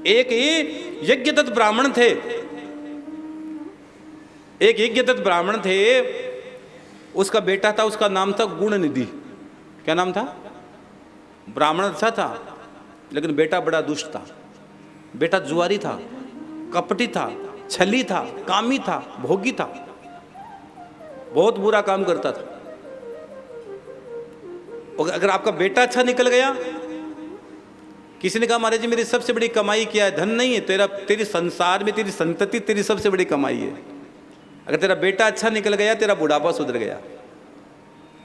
एक ही यज्ञदत्त ब्राह्मण थे, एक यज्ञदत्त ब्राह्मण थे, उसका बेटा था, उसका नाम था गुणनिधि। क्या नाम था? ब्राह्मण अच्छा था लेकिन बेटा बड़ा दुष्ट था। बेटा जुआरी था, कपटी था, छली था, कामी था, भोगी था, बहुत बुरा काम करता था। और अगर आपका बेटा अच्छा निकल गया, किसी ने कहा महाराज जी मेरी सबसे बड़ी कमाई क्या है? धन नहीं है, तेरी संसार में तेरी संतति तेरी सबसे बड़ी कमाई है। अगर तेरा बेटा अच्छा निकल गया, तेरा बुढ़ापा सुधर गया।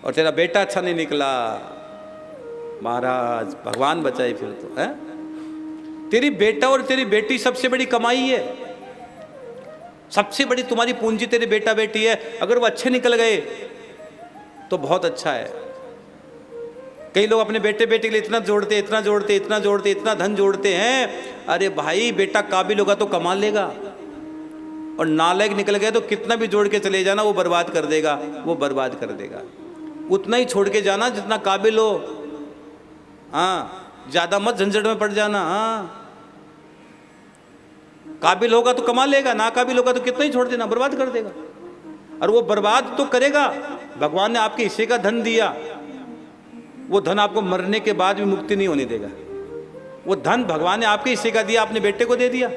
और तेरा बेटा अच्छा नहीं निकला, महाराज भगवान बचाए फिर तो है। तेरी बेटा और तेरी बेटी सबसे बड़ी कमाई है, सबसे बड़ी तुम्हारी पूंजी तेरे बेटा बेटी है। अगर वो अच्छे निकल गए तो बहुत अच्छा है। कई लोग अपने बेटे बेटी के लिए इतना जोड़ते, इतना जोड़ते, इतना जोड़ते, इतना धन जोड़ते हैं। अरे भाई बेटा काबिल होगा तो कमा लेगा, और नालायक निकल गया तो कितना भी जोड़ के चले जाना वो बर्बाद कर देगा, वो बर्बाद कर देगा। उतना ही छोड़ के जाना जितना काबिल हो। हाँ, ज्यादा मत झंझट में पड़ जाना। हाँ, काबिल होगा तो कमा लेगा, ना काबिल होगा तो कितना ही छोड़ देना, बर्बाद कर देगा। और वो बर्बाद तो करेगा। भगवान ने आपके हिस्से का धन दिया, वो धन आपको मरने के बाद भी मुक्ति नहीं होने देगा। वो धन भगवान ने आपके हिस्से का दिया, अपने बेटे को दे दिया,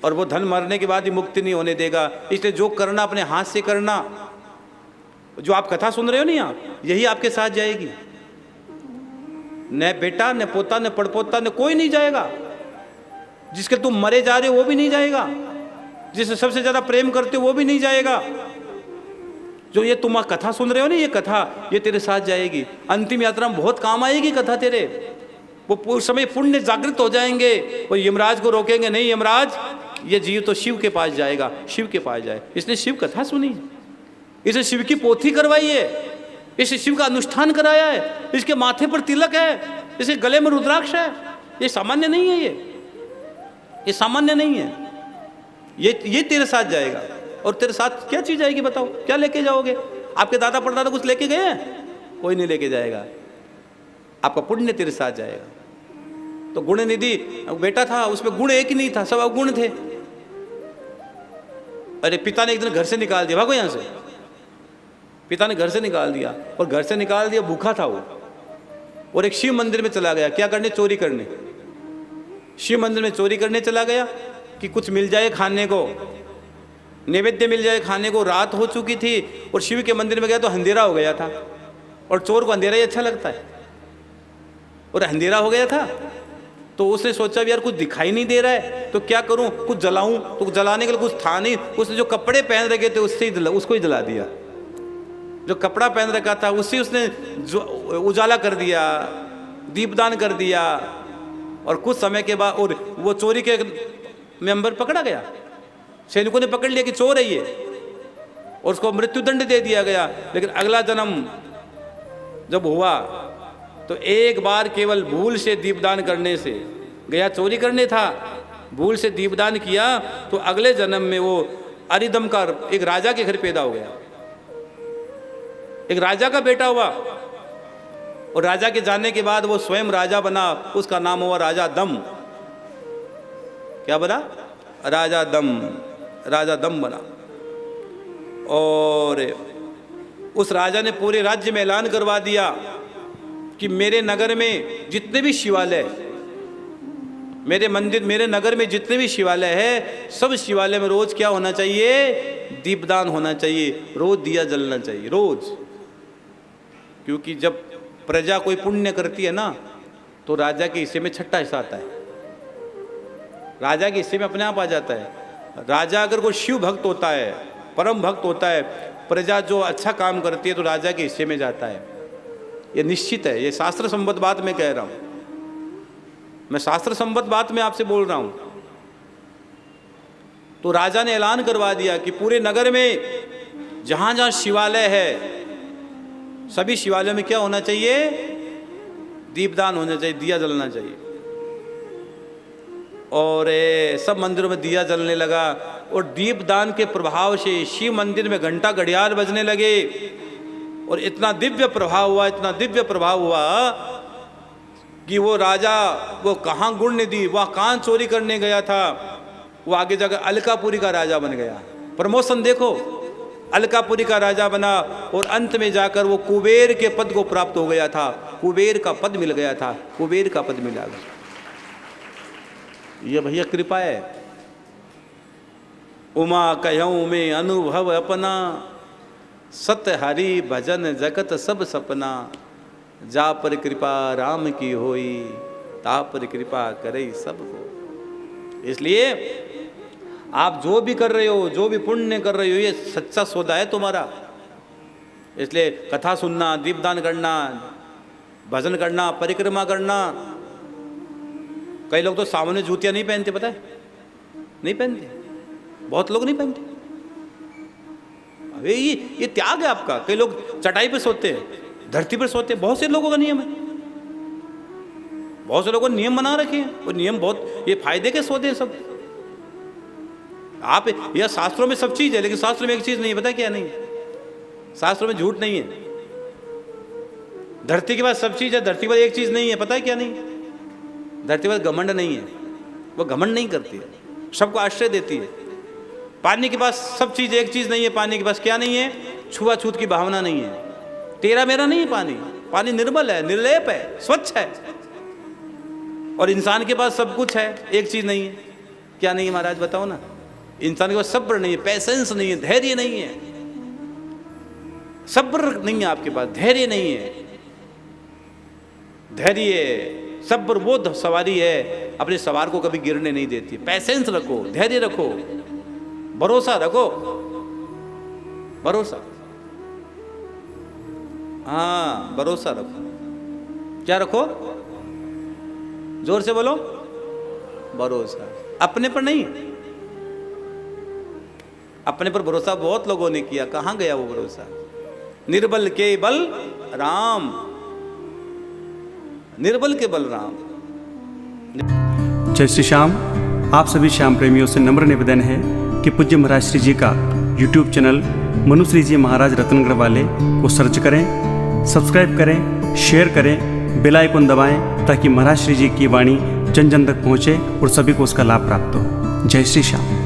और वो धन मरने के बाद भी मुक्ति नहीं होने देगा। इसलिए जो करना अपने हाथ से करना। जो आप कथा सुन रहे हो नहीं, आप यही आपके साथ जाएगी। न बेटा, न पोता, न पड़पोता, न कोई नहीं जाएगा। जिसके तुम मरे जा रहे हो वो भी नहीं जाएगा, जिससे सबसे ज्यादा प्रेम करते हो वो भी नहीं जाएगा। जो ये तुम कथा सुन रहे हो ना, ये कथा ये तेरे साथ जाएगी। अंतिम यात्रा में बहुत काम आएगी कथा तेरे। वो पूरे समय पुण्य जागृत हो जाएंगे। वो यमराज को रोकेंगे नहीं, यमराज ये जीव तो शिव के पास जाएगा, शिव के पास जाए। इसने शिव कथा सुनी, इसे शिव की पोथी करवाई है, इसे शिव का अनुष्ठान कराया है, इसके माथे पर तिलक है, इसके गले में रुद्राक्ष है। ये सामान्य नहीं है, ये सामान्य नहीं है। ये तेरे साथ जाएगा। और तेरे साथ क्या चीज आएगी बताओ? क्या लेके जाओगे? आपके दादा परदादा कुछ लेके गए हैं? कोई नहीं लेके जाएगा। आपका पुण्य तेरे साथ जाएगा। तो गुणनिधि बेटा था, उसमें गुण एक ही नहीं था, सब अवगुण थे। अरे पिता ने एक दिन घर से निकाल दिया, भागो यहां से। पिता ने घर से निकाल दिया, और घर से निकाल दिया, भूखा था वो, और एक शिव मंदिर में चला गया। क्या करने? चोरी करने। शिव मंदिर में चोरी करने चला गया कि कुछ मिल जाए खाने को, नैवेद्य मिल जाए खाने को। रात हो चुकी थी और शिव के मंदिर में गया तो अंधेरा हो गया था, और चोर को अंधेरा ही अच्छा लगता है। और अंधेरा हो गया था तो उसने सोचा यार कुछ दिखाई नहीं दे रहा है तो क्या करूं, कुछ जलाऊं। तो जलाने के लिए कुछ था नहीं। उसने जो कपड़े पहन रखे थे उसको ही जला दिया। जो कपड़ा पहन रखा था उससे उसने उजाला कर दिया, दीपदान कर दिया। और कुछ समय के बाद और वो चोरी के मेंबर पकड़ा गया। सैनिकों ने पकड़ लिया कि चोर है ये, और उसको मृत्युदंड दे दिया गया। लेकिन अगला जन्म जब हुआ तो एक बार केवल भूल से दीपदान करने से, गया चोरी करने था, भूल से दीपदान किया तो अगले जन्म में वो अरिदम का एक राजा के घर पैदा हो गया, एक राजा का बेटा हुआ। और राजा के जाने के बाद वो स्वयं राजा बना, उसका नाम हुआ राजा दम। क्या बना? राजा दम। राजा दम बना। और उस राजा ने पूरे राज्य में ऐलान करवा दिया कि मेरे नगर में जितने भी शिवालय, मेरे मंदिर, मेरे नगर में जितने भी शिवालय है, सब शिवालय में रोज क्या होना चाहिए? दीपदान होना चाहिए, रोज दिया जलना चाहिए, रोज। क्योंकि जब प्रजा कोई पुण्य करती है ना तो राजा के हिस्से में छठा हिस्सा आता है, राजा के हिस्से में अपने आप आ जाता है। राजा अगर कोई शिव भक्त होता है, परम भक्त होता है, प्रजा जो अच्छा काम करती है तो राजा के हिस्से में जाता है। ये निश्चित है, ये शास्त्र संबद्ध बात मैं कह रहा हूं, मैं शास्त्र संबद्ध बात में आपसे बोल रहा हूं। तो राजा ने ऐलान करवा दिया कि पूरे नगर में जहां जहां शिवालय है, सभी शिवालयों में क्या होना चाहिए? दीपदान होना चाहिए, दिया जलना चाहिए। और सब मंदिरों में दिया जलने लगा। और दीपदान के प्रभाव से शिव मंदिर में घंटा घड़ियाल बजने लगे। और इतना दिव्य प्रभाव हुआ, इतना दिव्य प्रभाव हुआ कि वो राजा वो कहाँ गुण निधि, वह कहाँ चोरी करने गया था, वो आगे जाकर अलकापुरी का राजा बन गया। प्रमोशन देखो, अलकापुरी का राजा बना और अंत में जाकर वो कुबेर के पद को प्राप्त हो गया था, कुबेर का पद मिल गया था, कुबेर का पद मिला गया। ये भैया कृपा है। उमा कहूँ में अनुभव अपना, सत हरि भजन जगत सब सपना, जा पर कृपा राम की होई, ता पर कृपा करे सबको। इसलिए आप जो भी कर रहे हो, जो भी पुण्य कर रहे हो, ये सच्चा सौदा है तुम्हारा। इसलिए कथा सुनना, दीपदान करना, भजन करना, परिक्रमा करना। कई लोग तो सामान्य जूतियां नहीं पहनते, पता है, नहीं पहनते, बहुत लोग नहीं पहनते। अबे ये त्याग है आपका। कई लोग चटाई पे सोते हैं, धरती पर सोते हैं, बहुत से लोगों का नियम है, बहुत से लोगों ने नियम बना रखे हैं। और नियम बहुत ये फायदे के सौदे हैं सब। आप यह शास्त्रों में सब चीज है, लेकिन शास्त्रों में एक चीज नहीं है, पता है क्या नहीं? शास्त्रों में झूठ नहीं है। धरती के पास सब चीज है, धरती पर एक चीज नहीं है, पता है क्या नहीं? धरती पर घमंड नहीं है, वो घमंड नहीं करती है, सबको आश्रय देती है। पानी के पास सब चीज, एक चीज नहीं है पानी के पास, क्या नहीं है? छुआछूत की भावना नहीं है, तेरा मेरा नहीं है पानी। पानी निर्मल है, निर्लेप है, स्वच्छ है। और इंसान के पास सब कुछ है, एक चीज नहीं है, क्या नहीं है महाराज बताओ ना? इंसान के पास सब्र नहीं है, पैसेंस नहीं है, धैर्य नहीं है। सब्र नहीं है आपके पास, धैर्य नहीं है। धैर्य सब्र वो सवारी है, अपने सवार को कभी गिरने नहीं देती। पैसेंस रखो, धैर्य रखो, भरोसा रखो, भरोसा। हाँ, भरोसा रखो। क्या रखो? जोर से बोलो, भरोसा। अपने पर नहीं, अपने पर भरोसा बहुत लोगों ने किया, कहां गया वो भरोसा? निर्बल के बल राम, निर्बल के बल राम। जय श्री श्याम। आप सभी श्याम प्रेमियों से नम्र निवेदन है कि पूज्य महाराज श्री जी का YouTube चैनल मनुश्री जी महाराज रत्नगढ़ वाले को सर्च करें, सब्सक्राइब करें, शेयर करें, बेल आइकन दबाएं, ताकि महाराज श्री जी की वाणी जन जन तक पहुँचे और सभी को उसका लाभ प्राप्त हो। जय श्री श्याम।